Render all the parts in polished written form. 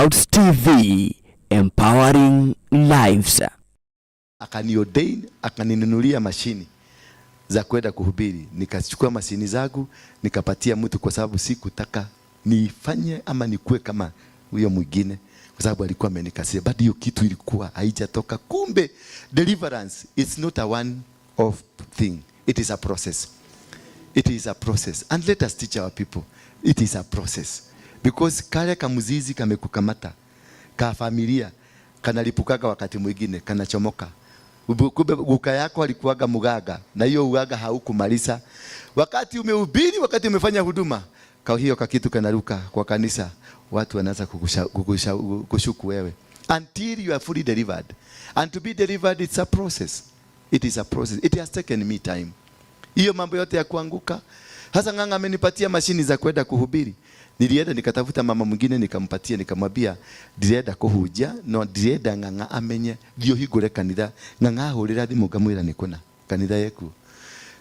Clouds TV, empowering lives. Akaniodain, akaninunulia mashini za kwenda kuhubiri. Nikachukua mashini zangu nikapatia mtu, kwa sababu sikutaka nifanye ama nikue kama huyo mwingine, kwa sababu alikuwa amenikasiria. But hiyo kitu ilikuwa haijatoka. Kumbe deliverance is not a one off thing. It is a process. It is a process. And let us teach our people. It is a process. Because kale kamuzizi kamekukamata, ka familia kanalipukaga wakati mwingine kanachomoka. Guka yako alikuwaga mugaga, na hiyo ugaga haukumaliza. Wakati umehubiri, wakati umefanya huduma, kwa hiyo kakitu kanaruka kwa kanisa, watu wanaanza kushuku wewe until you are fully delivered. And to be delivered, it's a process. It is a process. It has taken me time. Hiyo mambo yote ya kuanguka. Hasa nganga amenipatia mashini za kwenda kuhubiri. Nilienda nikatafuta mama mwingine nikampatia, nikamwambia ndienda kuhujia no ndienda nganga amenye dio higure kanitha nganga hurira thimu ngamwira nikuna kanitha yeku.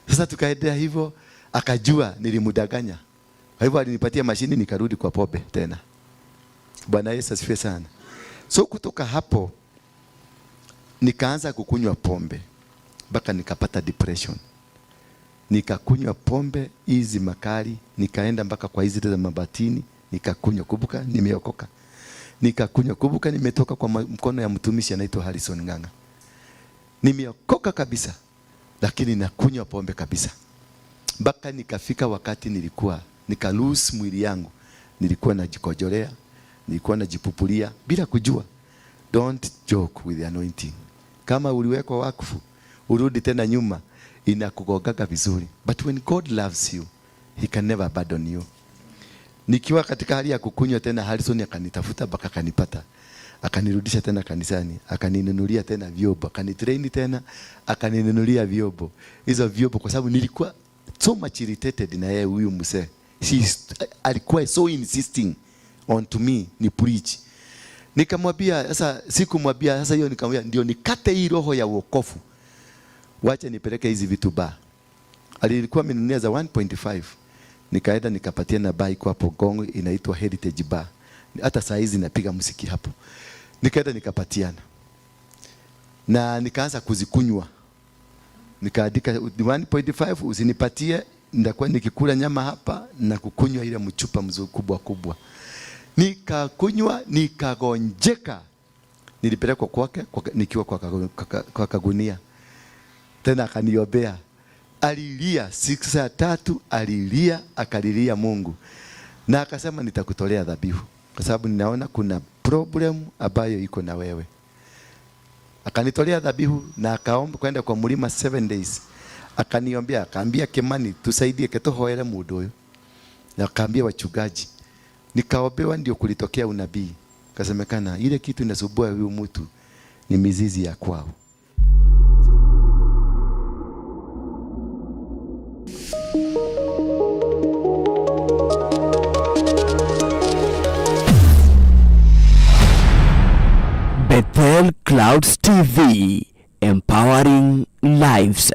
Sasa tukaendelea hivyo, akajua nilimudanganya. Kwa hivyo alinipatia mashini, nikarudi kwa pombe tena. Bwana Yesu asifiwe sana. So kutoka hapo nikaanza kukunywa pombe mpaka nikapata depression. Nikakunywa pombe hizi makali, nikaenda mpaka kwa hizi za mabatini, nikakunywa. Kumbuka nimeokoka. Nikakunywa, kumbuka nimetoka kwa mkono ya mtumishi anaitwa Harrison Nganga. Nimeokoka kabisa, lakini nakunywa pombe kabisa. Mpaka nikafika wakati nika lose mwili yangu. Nilikuwa najikojolea, nilikuwa najipupulia bila kujua. Don't joke with the anointing. Kama uliwekwa wakfu, urudi tena nyuma, inakugogaga vizuri. But when God loves you, he can never abandon you. Nikiwa katika hali ya kukunywa tena, Harrison akanitafuta mpaka akanipata. Akanirudisha tena kanisani, akaninunulia tena vyobo, akanitrain tena, akaninunulia vyobo. Hizo vyobo kwa sababu nilikuwa so much irritated na yeye huyu mzee. Alikuwa so insisting on to me ni preach. Nikamwambia sasa, sikumwambia sasa hiyo, nikamwambia ndio nikate hii roho ya wokovu, wacha nipeleke hizi vitu ba. Alikuwa amenunulia za 1.5. Nikaenda nikapatia na bai kwa hapo Gongo, inaitwa Heritage Bar. Hata saa hizi napiga muziki hapo. Nikaenda nikapatiana. Na nikaanza kuzikunywa. Nikaandika 1.5 usinipatie, ndakuwa nikikula nyama hapa na kukunywa ile mchupa mzuri kubwa. Nikakunywa, nikagonjeka. Nilipelekwa kwake nikiwa kwa kagunia. Tena akaniombea. Alilia siku saa 3, alilia, akalilia Mungu. Na akasema nitakutolea dhabihu, kwa sababu ninaona kuna problem ambayo iko na wewe. Akanitolea dhabihu na akaomba kwenda kwa mlima 7 days. Akaniombea, akaambia Kimani tusaidie ketohoele mundu huyo. Na akaambia wachungaji. Nikaombewa, ndio kulitokea unabii. Kasemekana ile kitu inasumbua huyu mtu ni mizizi ya kwao. Bethel Clouds TV, empowering lives.